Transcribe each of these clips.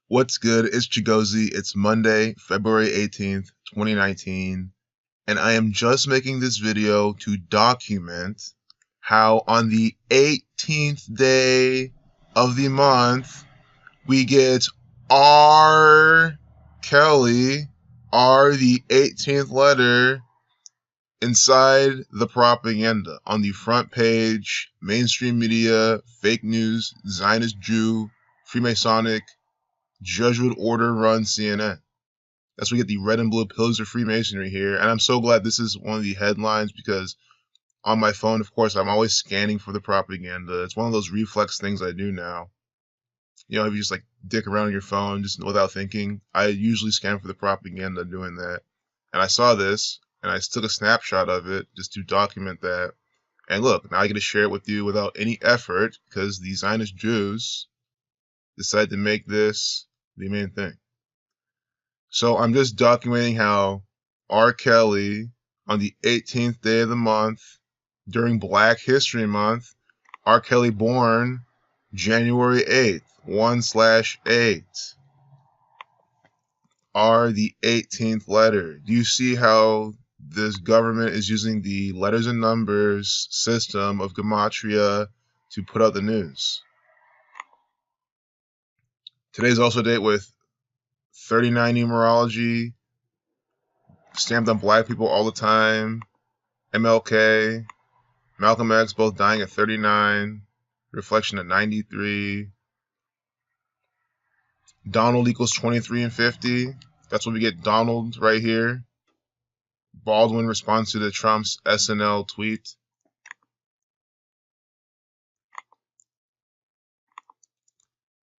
What's good? It's Chigozy. It's Monday, February 18th, 2019, and I am just making this video to document how on the 18th day of the month, we get R. Kelly, R, the 18th letter, inside the propaganda. On the front page, mainstream media, fake news, Zionist Jew, Freemasonic, Jesuit order run CNN. That's where we get the red and blue pillars of Freemasonry here. And I'm so glad this is one of the headlines because on my phone, of course, I'm always scanning for the propaganda. It's one of those reflex things I do now. You know, if you just like dick around on your phone just without thinking, I usually scan for the propaganda doing that. And I saw this and I took a snapshot of it just to document that. And look, now I get to share it with you without any effort because the Zionist Jews decided to make this the main thing. So I'm just documenting how R. Kelly, on the 18th day of the month, during Black History Month, R. Kelly born January 8th, 1/8. R, the 18th letter. Do you see how this government is using the letters and numbers system of gematria to put out the news? Today's also a date with 39 numerology, stamped on black people all the time, MLK, Malcolm X both dying at 39, reflection at 93, Donald equals 23 and 50. That's when we get Donald right here. Baldwin responds to the Trump's SNL tweet.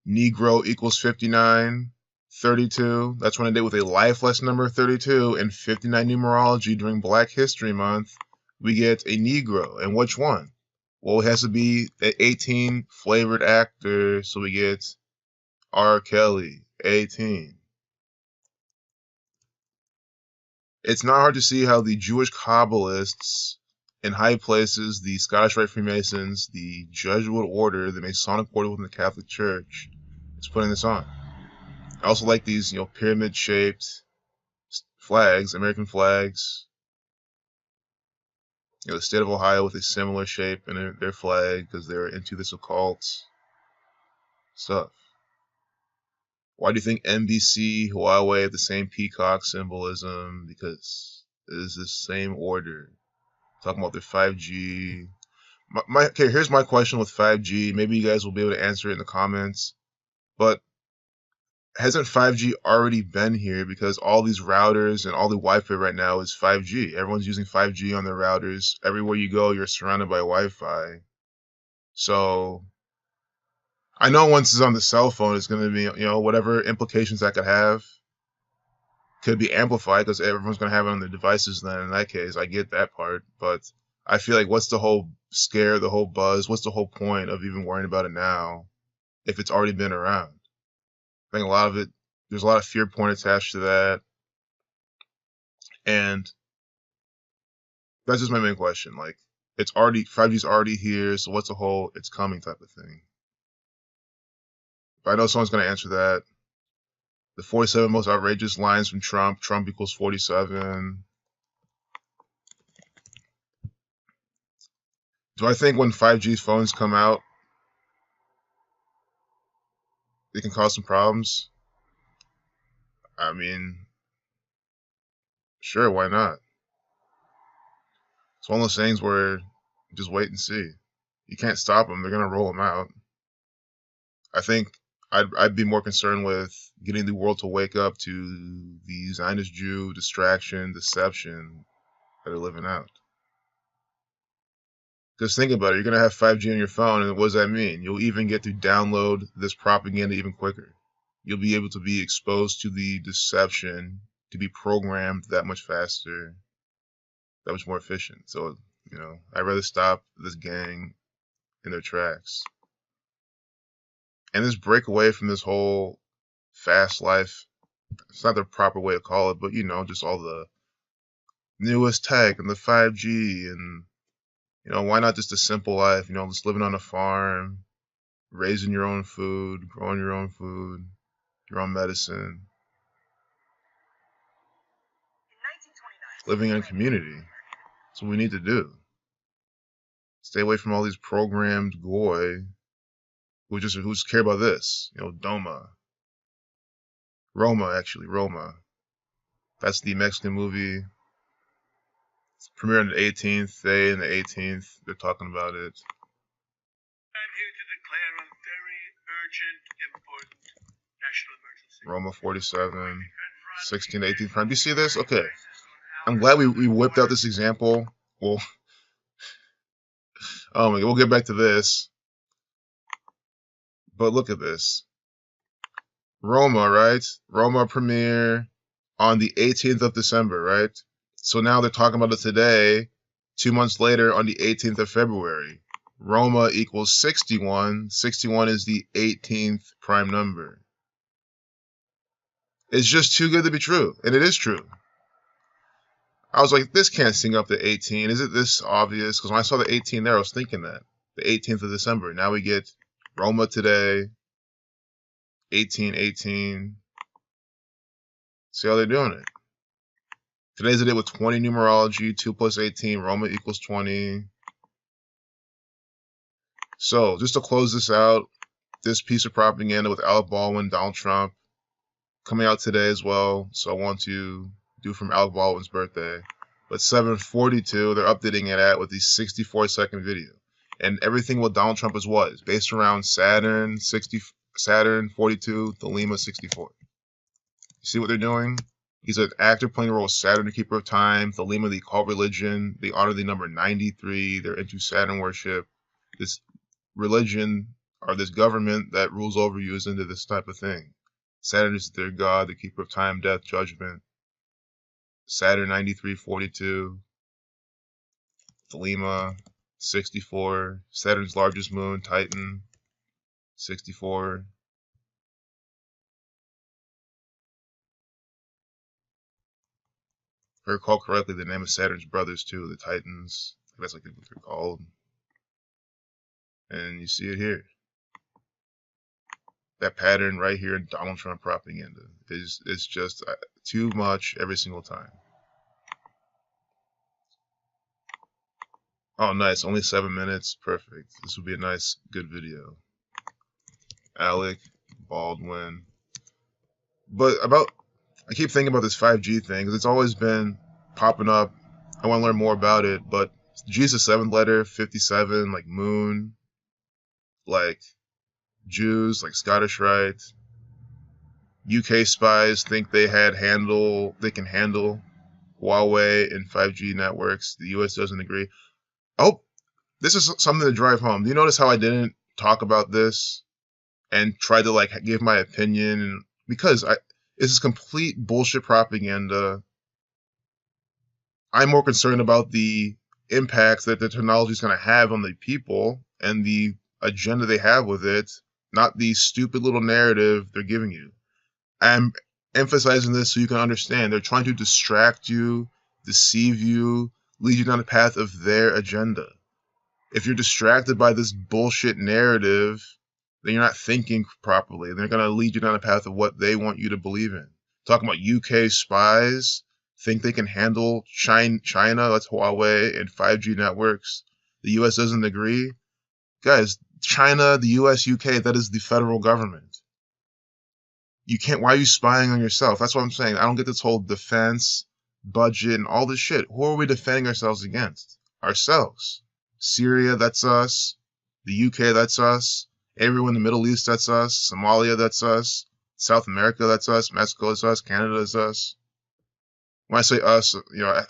Negro equals 59. 32, that's when I did with a lifeless number 32 and 59 numerology during Black History Month, we get a Negro. And which one? Well, it has to be an 18 flavored actor, so we get R. Kelly, 18. It's not hard to see how the Jewish Kabbalists in high places, the Scottish Rite Freemasons, the Jesuit order, the Masonic order within the Catholic Church, is putting this on. I also like these, pyramid-shaped flags, American flags. The state of Ohio with a similar shape in their flag because they're into this occult stuff. Why do you think NBC, Huawei have the same peacock symbolism? Because it is the same order. Talking about their 5G. Okay, here's my question with 5G. Maybe you guys will be able to answer it in the comments. But hasn't 5G already been here? Because all these routers and all the Wi-Fi right now is 5G. Everyone's using 5G on their routers. Everywhere you go, you're surrounded by Wi-Fi. So I know once it's on the cell phone, it's going to be, whatever implications that could have could be amplified because everyone's going to have it on their devices then. In that case, I get that part. But I feel like what's the whole scare, the whole buzz? What's the whole point of even worrying about it now if it's already been around? I think a lot of it, there's a lot of fear point attached to that. And that's just my main question. Like, 5G's already here, so what's the whole it's coming type of thing? But I know someone's going to answer that. The 47 most outrageous lines from Trump. Trump equals 47. Do I think when 5G phones come out, they can cause some problems? I mean, sure, why not? It's one of those things where just wait and see. You can't stop them. They're going to roll them out. I think I'd be more concerned with getting the world to wake up to the Zionist Jew distraction, deception that they're living out. Because think about it, you're going to have 5G on your phone, and what does that mean? You'll even get to download this propaganda even quicker. You'll be able to be exposed to the deception, to be programmed that much faster, that much more efficient. So, I'd rather stop this gang in their tracks. And this break away from this whole fast life, it's not the proper way to call it, but, just all the newest tech and the 5G and, why not just a simple life, just living on a farm, raising your own food, growing your own food, your own medicine. Living in a community. That's what we need to do. Stay away from all these programmed goy who just care about this. You know, Roma. That's the Mexican movie. It's premiering on the 18th. They and the 18th, they're talking about it. I'm here to declare a very urgent, important national emergency. Roma 47, 16 to 18 crime. Do you see this? Okay. I'm glad we whipped out this example. Well, oh my God, we'll get back to this. But look at this. Roma, right? Roma premiere on the 18th of December, right? So now they're talking about it today, 2 months later on the 18th of February. Roma equals 61. 61 is the 18th prime number. It's just too good to be true. And it is true. I was like, this can't sync up to 18. Is it this obvious? Because when I saw the 18 there, I was thinking that. The 18th of December. Now we get Roma today. 18. See how they're doing it. Today's the day with 20 numerology. 2 plus 18. Roma equals 20. So, just to close this out, this piece of propaganda with Alec Baldwin, Donald Trump, coming out today as well. So I want to do from Alec Baldwin's birthday. But 7:42, they're updating it at with the 64-second video. And everything what Donald Trump was based around Saturn 42, Thelema 64. You see what they're doing? He's an actor playing the role of Saturn, the keeper of time. Thelema, the cult religion. They honor the number 93. They're into Saturn worship. This religion or this government that rules over you is into this type of thing. Saturn is their god, the keeper of time, death, judgment. Saturn 9342. Thelema 64. Saturn's largest moon, Titan 64. If I recall correctly, the name of Saturn's brothers too, the Titans. That's like what they're called. And you see it here. That pattern right here in Donald Trump propaganda is just too much every single time. Oh, nice. Only 7 minutes. Perfect. This would be a nice, good video. Alec Baldwin. But I keep thinking about this 5G thing because it's always been popping up. I want to learn more about it. But G is the 7th letter, 57, like moon, like Jews, like Scottish Rite. UK spies think they can handle Huawei and 5G networks. The US doesn't agree. Oh, this is something to drive home. Do you notice how I didn't talk about this and try to like give my opinion? Because this is complete bullshit propaganda. I'm more concerned about the impacts that the technology is going to have on the people and the agenda they have with it, not the stupid little narrative they're giving you. I'm emphasizing this so you can understand. They're trying to distract you, deceive you, lead you down the path of their agenda. If you're distracted by this bullshit narrative, then you're not thinking properly. They're going to lead you down the path of what they want you to believe in. Talking about UK spies, think they can handle China, that's Huawei, and 5G networks. The US doesn't agree. Guys, China, the US, UK, that is the federal government. You can't, why are you spying on yourself? That's what I'm saying. I don't get this whole defense, budget, and all this shit. Who are we defending ourselves against? Ourselves. Syria, that's us. The UK, that's us. Everyone in the Middle East, that's us. Somalia, that's us. South America, that's us. Mexico, that's us. Canada, is us. When I say us, you know,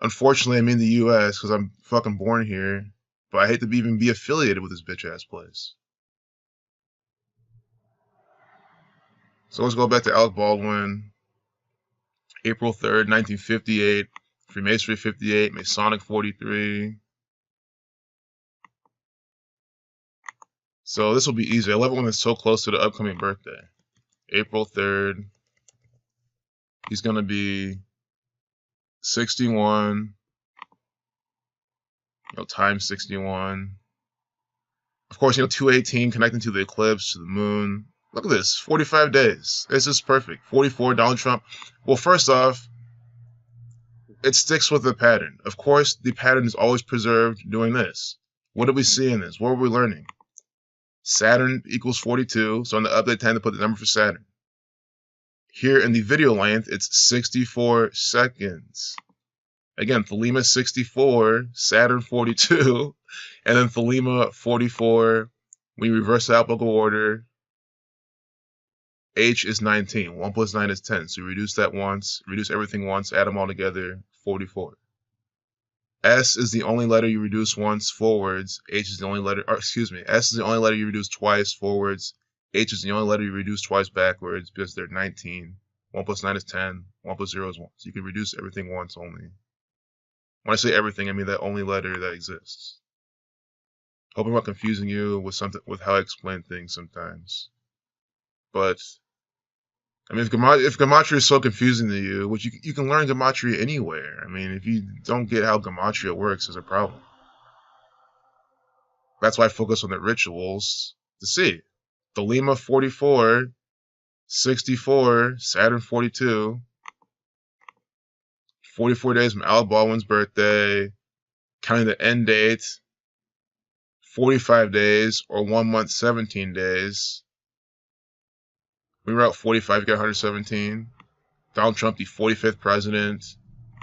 unfortunately, I'm in the US because I'm fucking born here. But I hate to even be affiliated with this bitch-ass place. So let's go back to Alec Baldwin. April 3rd, 1958. Freemasonry 58. Masonic 43. So this will be easy. I love it when it's so close to the upcoming birthday. April 3rd. He's going to be 61. Times 61. Of course, 218 connecting to the eclipse, to the moon. Look at this, 45 days. This is perfect. 44, Donald Trump. Well, first off, it sticks with the pattern. Of course, the pattern is always preserved doing this. What did we see in this? What were we learning? Saturn equals 42, so on the update time to put the number for Saturn. Here in the video length, it's 64 seconds. Again, Thelema 64, Saturn 42, and then Thelema 44. We reverse the alphabetical order. H is 19. 1 plus 9 is 10. So we reduce that once, reduce everything once, add them all together, 44. S is the only letter you reduce once forwards. H is the only letter, S is the only letter you reduce twice forwards. H is the only letter you reduce twice backwards because they're 19. 1 plus 9 is 10. 1 plus 0 is 1. So you can reduce everything once only. When I say everything, I mean that only letter that exists. Hope I'm not confusing you with how I explain things sometimes. But I mean, if gematria is so confusing to you, which you can learn gematria anywhere. I mean, if you don't get how gematria works, there's a problem. That's why I focus on the rituals to see. Thelema 44, 64, Saturn 42, 44 days from Alec Baldwin's birthday, counting the end date, 45 days, or 1 month, 17 days. We were out 45, you got 117. Donald Trump, the 45th president.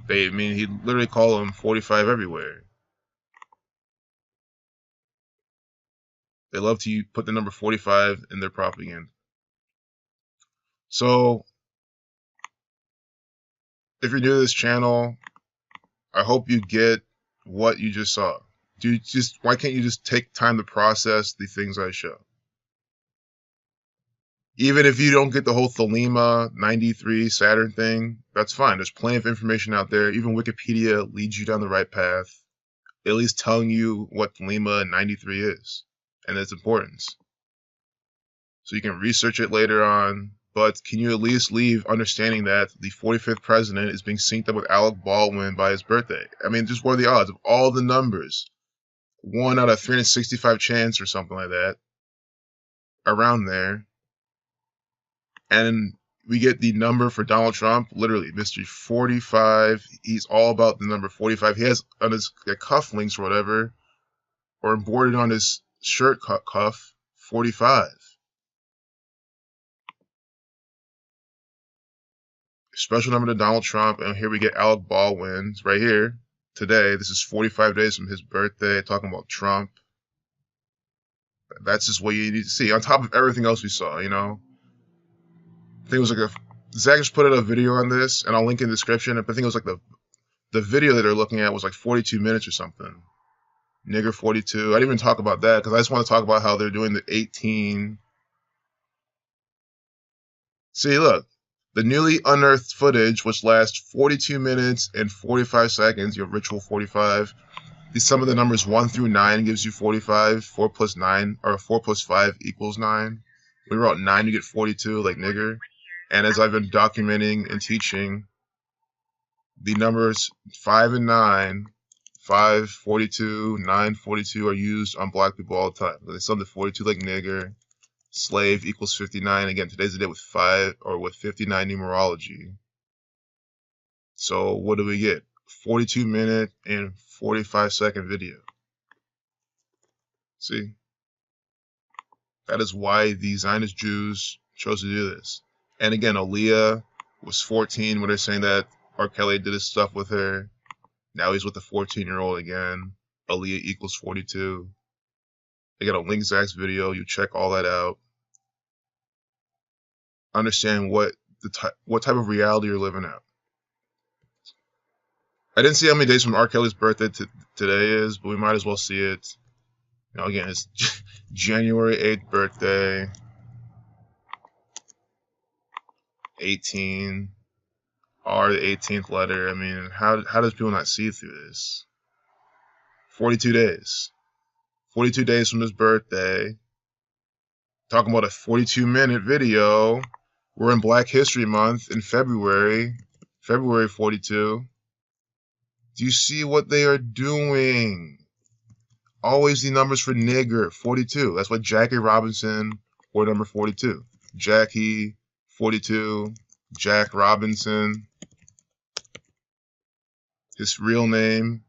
He literally call him 45 everywhere. They love to put the number 45 in their propaganda. So, if you're new to this channel, I hope you get what you just saw. Why can't you just take time to process the things I show? Even if you don't get the whole Thelema 93 Saturn thing, that's fine. There's plenty of information out there. Even Wikipedia leads you down the right path, at least telling you what Thelema 93 is and its importance. So you can research it later on, but can you at least leave understanding that the 45th president is being synced up with Alec Baldwin by his birthday? I mean, just what are the odds of all the numbers? 1 out of 365 chance or something like that, around there. And we get the number for Donald Trump, literally, Mr. 45. He's all about the number 45. He has on his cufflinks or whatever, or embroidered on his shirt cuff, 45. Special number to Donald Trump, and here we get Alec Baldwin right here today. This is 45 days from his birthday, talking about Trump. That's just what you need to see, on top of everything else we saw, you know? I think it was like Zach just put out a video on this, and I'll link in the description. I think it was like the video that they're looking at was like 42 minutes or something. Nigger 42. I didn't even talk about that because I just want to talk about how they're doing the 18. See, look. The newly unearthed footage, which lasts 42 minutes and 45 seconds, your ritual 45. The sum of the numbers 1 through 9 gives you 45. 4 plus 9, or 4 plus 5 equals 9. We wrote 9, you get 42, like nigger. And as I've been documenting and teaching, the numbers 5 and 9, 5, 42, 9, 42 are used on black people all the time. They sum to 42 like nigger. Slave equals 59. Again, today's the day with 59 numerology. So what do we get? 42 minute and 45 second video. See? That is why the Zionist Jews chose to do this. And again, Aaliyah was 14 when they're saying that R. Kelly did his stuff with her. Now he's with the 14-year-old again. Aaliyah equals 42. They got a link Zach's video. You check all that out. Understand what type of reality you're living out. I didn't see how many days from R. Kelly's birthday today is, but we might as well see it. You know, again, it's January 8th birthday. 18. R, the 18th letter. I mean, how does people not see through this? 42 days. 42 days from his birthday. Talking about a 42-minute video. We're in Black History Month in February 42. Do you see what they are doing? Always the numbers for nigger, 42. That's why Jackie Robinson wore number 42. Jackie, 42, Jack Robinson. His real name,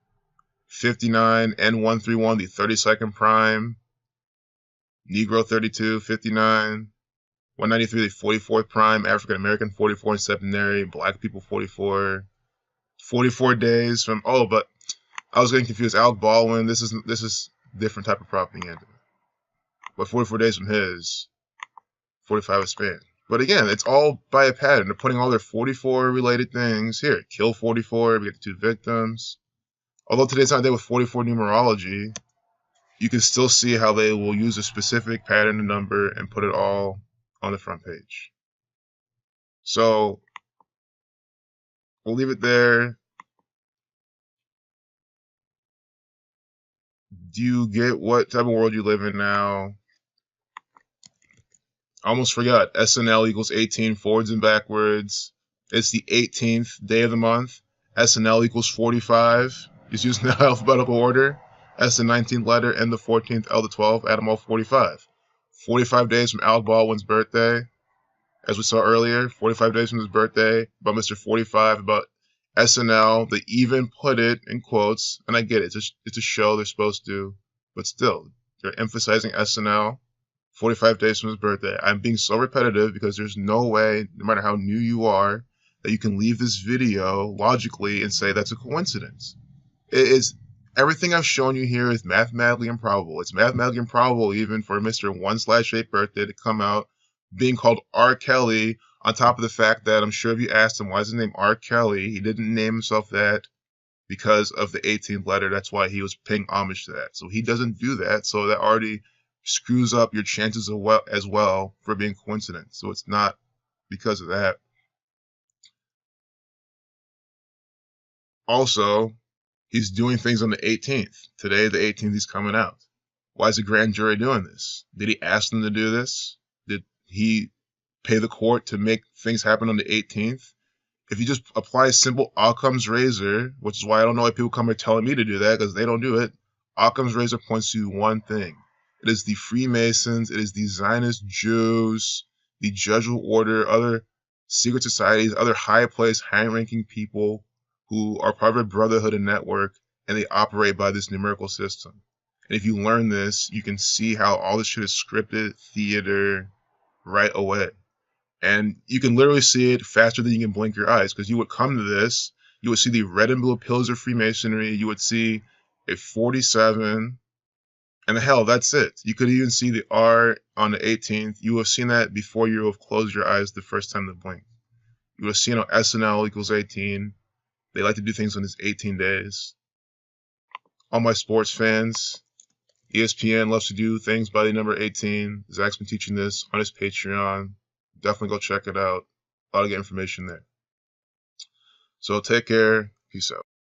59, N131, the 32nd prime. Negro 32, 59. 193, the 44th prime. African American 44 and secondary. Black people 44. 44 days from, oh, but I was getting confused. Alec Baldwin, this is different type of propaganda. But 44 days from his, 45 is Spain. But again, it's all by a pattern. They're putting all their 44 related things here. Kill 44, we get the 2 victims. Although today's not a day with 44 numerology, you can still see how they will use a specific pattern and number and put it all on the front page. So we'll leave it there. Do you get what type of world you live in now? I almost forgot. SNL equals 18 forwards and backwards. It's the 18th day of the month. SNL equals 45. Just using the alphabetical order. S the 19th letter and the 14th, L the 12th. Add them all 45. 45 days from Alec Baldwin's birthday. As we saw earlier, 45 days from his birthday. About Mr. 45, about SNL. They even put it in quotes. And I get it. It's a show they're supposed to. But still, they're emphasizing SNL. 45 days from his birthday. I'm being so repetitive because there's no way, no matter how new you are, that you can leave this video logically and say that's a coincidence. It is, everything I've shown you here is mathematically improbable. It's mathematically improbable even for Mr. 1/8 birthday to come out being called R. Kelly, on top of the fact that I'm sure if you asked him why is his name R. Kelly, he didn't name himself that because of the 18th letter. That's why he was paying homage to that. So he doesn't do that. So that already screws up your chances as well for being coincidence. So it's not because of that. Also, he's doing things on the 18th. Today, the 18th, he's coming out. Why is the grand jury doing this? Did he ask them to do this? Did he pay the court to make things happen on the 18th? If you just apply a simple Occam's razor, which is why I don't know why people come here telling me to do that, because they don't do it. Occam's razor points to one thing. It is the Freemasons, it is the Zionist Jews, the Jesuit order, other secret societies, other high-placed, high-ranking people who are part of a brotherhood and network, and they operate by this numerical system. And if you learn this, you can see how all this shit is scripted theater right away. And you can literally see it faster than you can blink your eyes, because you would come to this, you would see the red and blue pillars of Freemasonry, you would see a 47, and hell, that's it. You could even see the R on the 18th. You would have seen that before you would have closed your eyes the first time to blink. You would have seen how SNL equals 18. They like to do things on these 18 days. All my sports fans, ESPN loves to do things by the number 18. Zach's been teaching this on his Patreon. Definitely go check it out. A lot of good information there. So take care. Peace out.